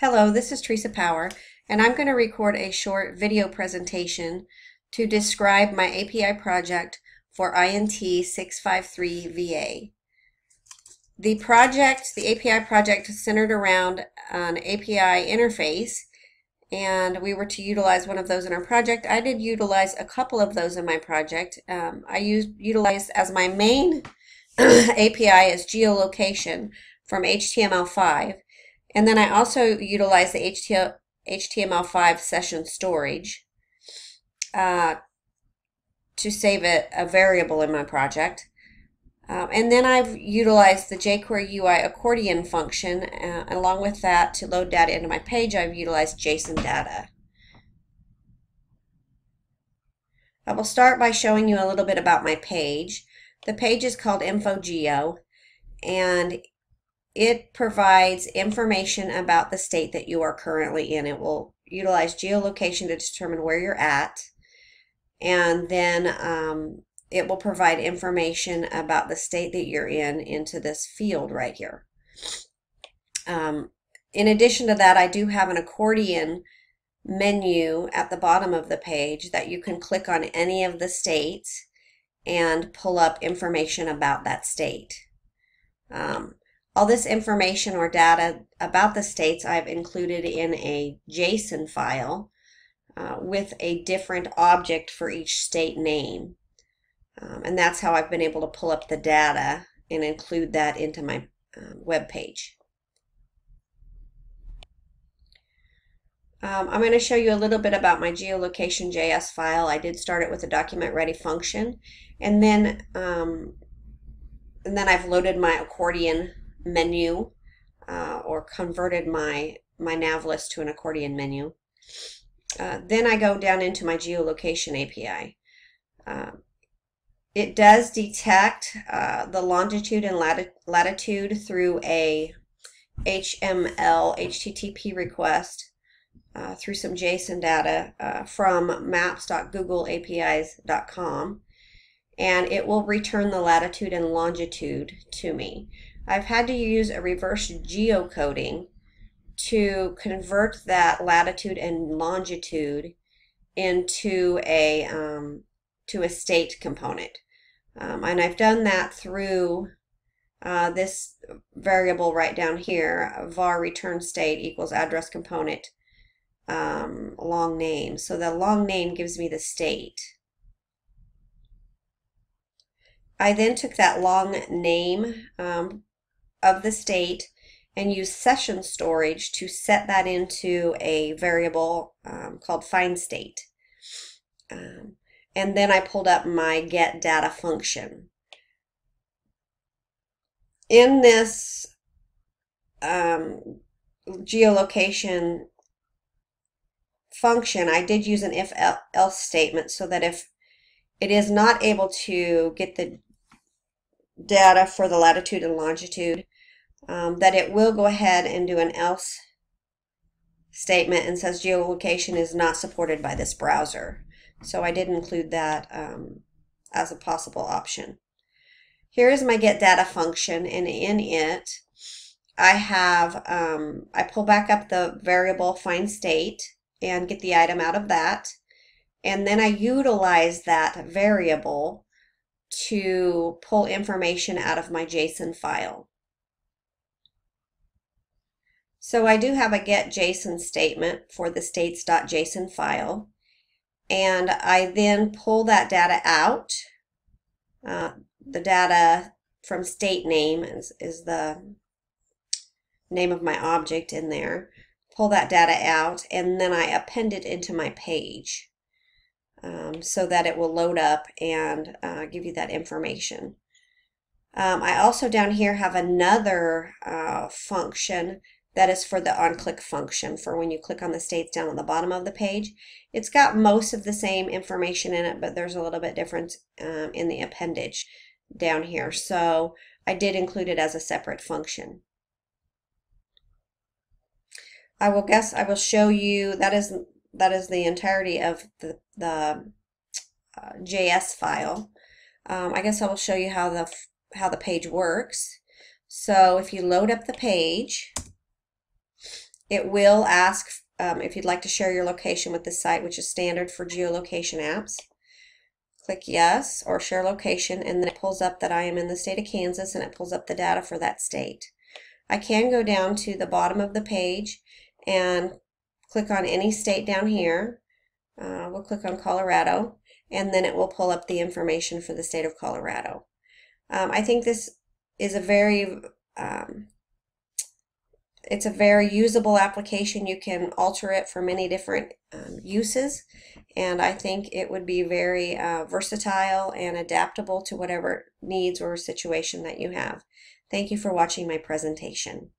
Hello, this is Teresa Power, and I'm going to record a short video presentation to describe my API project for INT 653VA. The API project is centered around an API interface, and we were to utilize one of those in our project. I did utilize a couple of those in my project. I utilized as my main API is geolocation from HTML5. And then I also utilize the HTML5 session storage to save a variable in my project. And then I've utilized the jQuery UI accordion function. Along with that, to load data into my page, I've utilized JSON data. I will start by showing you a little bit about my page. The page is called InfoGeo, and it provides information about the state that you are currently in. It will utilize geolocation to determine where you're at, and then it will provide information about the state that you're in into this field right here. In addition to that, I do have an accordion menu at the bottom of the page that you can click on any of the states and pull up information about that state. All this information or data about the states I've included in a JSON file with a different object for each state name. And that's how I've been able to pull up the data and include that into my web page. I'm going to show you a little bit about my geolocation.js file. I did start it with a document ready function, and then I've loaded my accordion menu or converted my nav list to an accordion menu. Then I go down into my geolocation API. It does detect the longitude and latitude through a HTML HTTP request through some JSON data from maps.googleapis.com, and it will return the latitude and longitude to me. I've had to use a reverse geocoding to convert that latitude and longitude into a state component. And I've done that through this variable right down here, var return state equals address component long name. So the long name gives me the state. I then took that long name of the state and used session storage to set that into a variable called find state. And then I pulled up my get data function. In this geolocation function, I did use an if else statement so that if it is not able to get the data for the latitude and longitude, that it will go ahead and do an else statement and says geolocation is not supported by this browser. So I did include that as a possible option. Here is my get data function, and in it I have I pull back up the variable find state and get the item out of that, and then I utilize that variable to pull information out of my JSON file. So I do have a get JSON statement for the states.json file, and I then pull that data out. The data from state name is the name of my object in there. Pull that data out, and then I append it into my page. So that it will load up and give you that information. I also down here have another function that is for the on-click function for when you click on the states down on the bottom of the page. It's got most of the same information in it, but there's a little bit different in the appendage down here. So I did include it as a separate function. I will show you that is the entirety of the JS file. I guess I will show you how the page works. So if you load up the page, It will ask if you'd like to share your location with the site, which is standard for geolocation apps. Click yes or share location, and then it pulls up that I am in the state of Kansas, and it pulls up the data for that state. I can go down to the bottom of the page and click on any state down here. We'll click on Colorado, and then it will pull up the information for the state of Colorado. I think this is a very it's a very usable application. You can alter it for many different uses, and I think it would be very versatile and adaptable to whatever needs or situation that you have. Thank you for watching my presentation.